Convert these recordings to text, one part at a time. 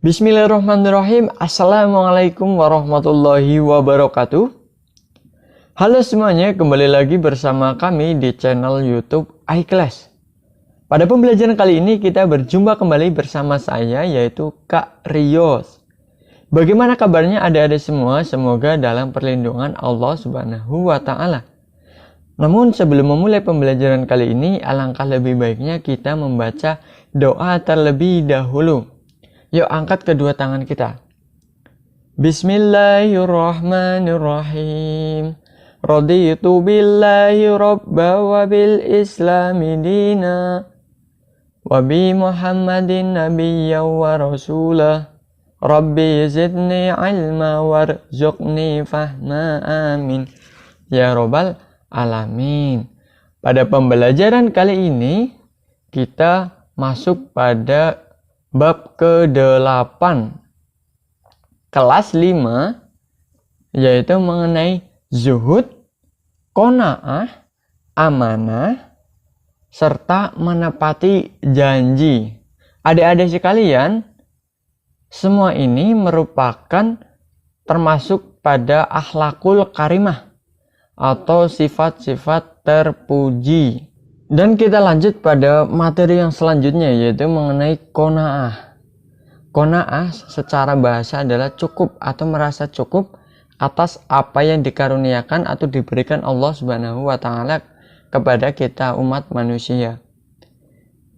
Bismillahirrahmanirrahim. Assalamualaikum warahmatullahi wabarakatuh. Halo semuanya, kembali lagi bersama kami di channel YouTube iKelas. Pada pembelajaran kali ini kita berjumpa kembali bersama saya, yaitu Kak Rios. Bagaimana kabarnya adik-adik semua? Semoga dalam perlindungan Allah Subhanahu wa Ta'ala. Namun sebelum memulai pembelajaran kali ini, alangkah lebih baiknya kita membaca doa terlebih dahulu. Yuk angkat kedua tangan kita. Bismillahirrahmanirrahim. Raditu billahi rabba wa bil islami dina wa bi muhammadin nabiyya wa rasulah. Rabbi zidni ilma warzuqni fahma amin. Ya Rabbal alamin. Pada pembelajaran kali ini kita masuk pada bab ke-8 kelas 5, yaitu mengenai zuhud, qanaah, amanah, serta menepati janji. Adik-adik sekalian, semua ini merupakan termasuk pada akhlakul karimah atau sifat-sifat terpuji. Dan kita lanjut pada materi yang selanjutnya, yaitu mengenai qanaah. Qanaah secara bahasa adalah cukup atau merasa cukup atas apa yang dikaruniakan atau diberikan Allah Subhanahu wa Ta'ala kepada kita umat manusia.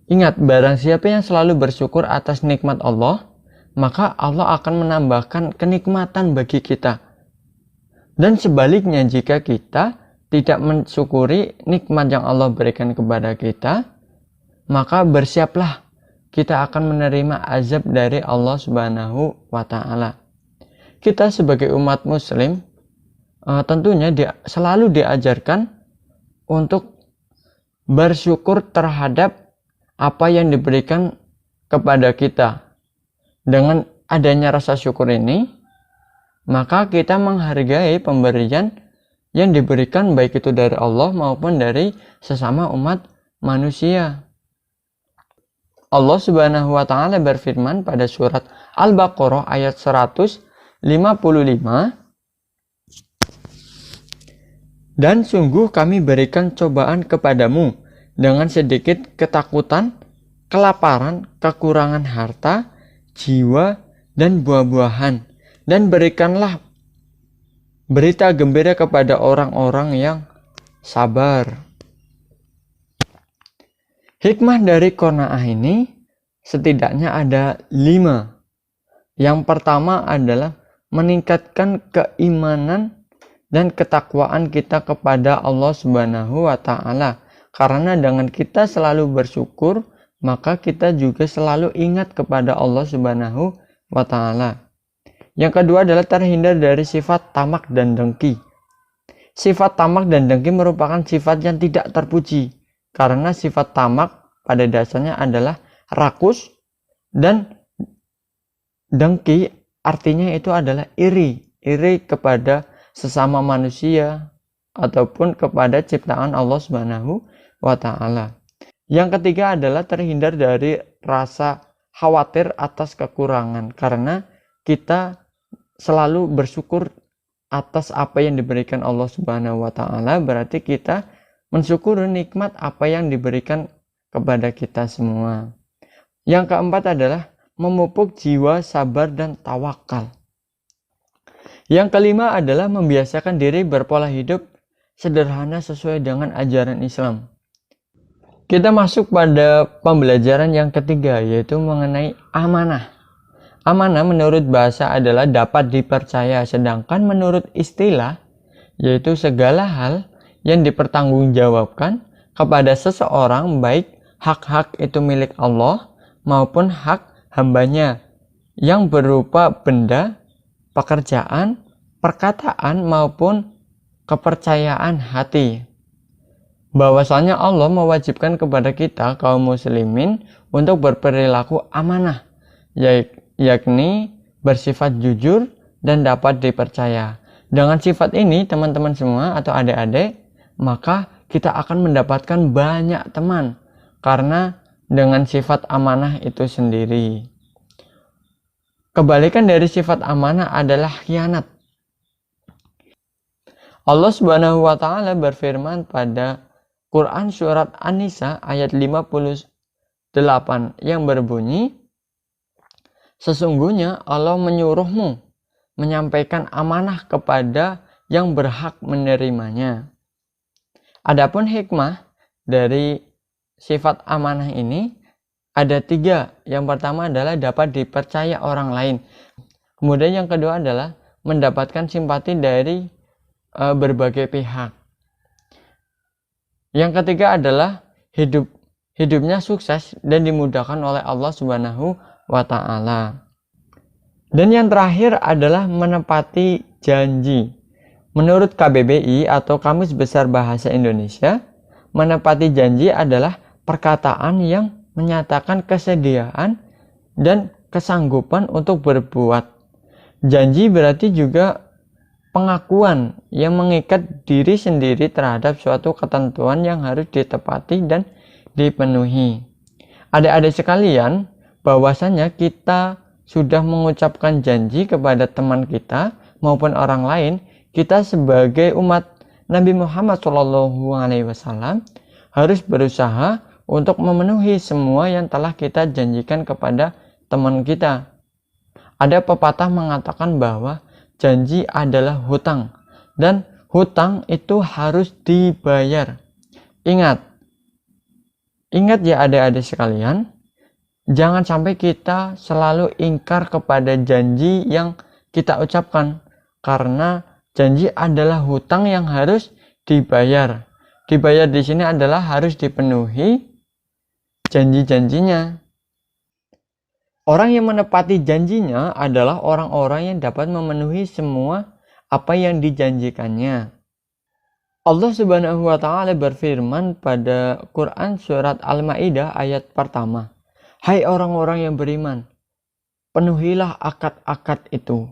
Ingat, barang siapa yang selalu bersyukur atas nikmat Allah, maka Allah akan menambahkan kenikmatan bagi kita. Dan sebaliknya, jika kita tidak mensyukuri nikmat yang Allah berikan kepada kita, maka bersiaplah kita akan menerima azab dari Allah Subhanahu wa Ta'ala. Kita sebagai umat muslim tentunya selalu diajarkan untuk bersyukur terhadap apa yang diberikan kepada kita. Dengan adanya rasa syukur ini, maka kita menghargai pemberian yang diberikan baik itu dari Allah maupun dari sesama umat manusia. Allah Subhanahu wa Ta'ala berfirman pada surat Al-Baqarah ayat 155, dan sungguh kami berikan cobaan kepadamu dengan sedikit ketakutan, kelaparan, kekurangan harta, jiwa, dan buah-buahan, dan berikanlah berita gembira kepada orang-orang yang sabar. Hikmah dari qanaah ini setidaknya ada 5. Yang pertama adalah meningkatkan keimanan dan ketakwaan kita kepada Allah Subhanahu wa Ta'ala. Karena dengan kita selalu bersyukur, maka kita juga selalu ingat kepada Allah Subhanahu wa Ta'ala. Yang kedua adalah terhindar dari sifat tamak dan dengki. Sifat tamak dan dengki merupakan sifat yang tidak terpuji, karena sifat tamak pada dasarnya adalah rakus, dan dengki artinya itu adalah iri kepada sesama manusia ataupun kepada ciptaan Allah Subhanahu wa Ta'ala. Yang ketiga adalah terhindar dari rasa khawatir atas kekurangan, karena kita selalu bersyukur atas apa yang diberikan Allah Subhanahu wa Ta'ala, berarti kita mensyukuri nikmat apa yang diberikan kepada kita semua. Yang keempat adalah memupuk jiwa sabar dan tawakal. Yang kelima adalah membiasakan diri berpola hidup sederhana sesuai dengan ajaran Islam. Kita masuk pada pembelajaran yang ketiga, yaitu mengenai amanah. Amanah menurut bahasa adalah dapat dipercaya, sedangkan menurut istilah yaitu segala hal yang dipertanggungjawabkan kepada seseorang, baik hak-hak itu milik Allah maupun hak hambanya yang berupa benda, pekerjaan, perkataan maupun kepercayaan hati. Bahwasanya Allah mewajibkan kepada kita kaum muslimin untuk berperilaku amanah, yakni bersifat jujur dan dapat dipercaya. Dengan sifat ini teman-teman semua atau adik-adik, maka kita akan mendapatkan banyak teman karena dengan sifat amanah itu sendiri. Kebalikan dari sifat amanah adalah khianat. Allah Subhanahu wa taala berfirman pada Quran surat An-Nisa ayat 58 yang berbunyi, sesungguhnya Allah menyuruhmu menyampaikan amanah kepada yang berhak menerimanya. Adapun hikmah dari sifat amanah ini ada 3. Yang pertama adalah dapat dipercaya orang lain. Kemudian yang kedua adalah mendapatkan simpati dari berbagai pihak. Yang ketiga adalah hidupnya sukses dan dimudahkan oleh Allah Subhanahu wa taala. Dan yang terakhir adalah menepati janji. Menurut KBBI atau Kamus Besar Bahasa Indonesia, menepati janji adalah perkataan yang menyatakan kesediaan dan kesanggupan untuk berbuat. Janji berarti juga pengakuan yang mengikat diri sendiri terhadap suatu ketentuan yang harus ditepati dan dipenuhi. Adik-adik sekalian, bahwasanya kita sudah mengucapkan janji kepada teman kita maupun orang lain, kita sebagai umat Nabi Muhammad SAW harus berusaha untuk memenuhi semua yang telah kita janjikan kepada teman kita. Ada pepatah mengatakan bahwa janji adalah hutang, dan hutang itu harus dibayar. Ingat ya adik-adik sekalian, jangan sampai kita selalu ingkar kepada janji yang kita ucapkan, karena janji adalah hutang yang harus dibayar. Dibayar di sini adalah harus dipenuhi janji-janjinya. Orang yang menepati janjinya adalah orang-orang yang dapat memenuhi semua apa yang dijanjikannya. Allah Subhanahu wa taala berfirman pada Quran surat Al-Maidah ayat pertama, hai orang-orang yang beriman, penuhilah akad-akad itu.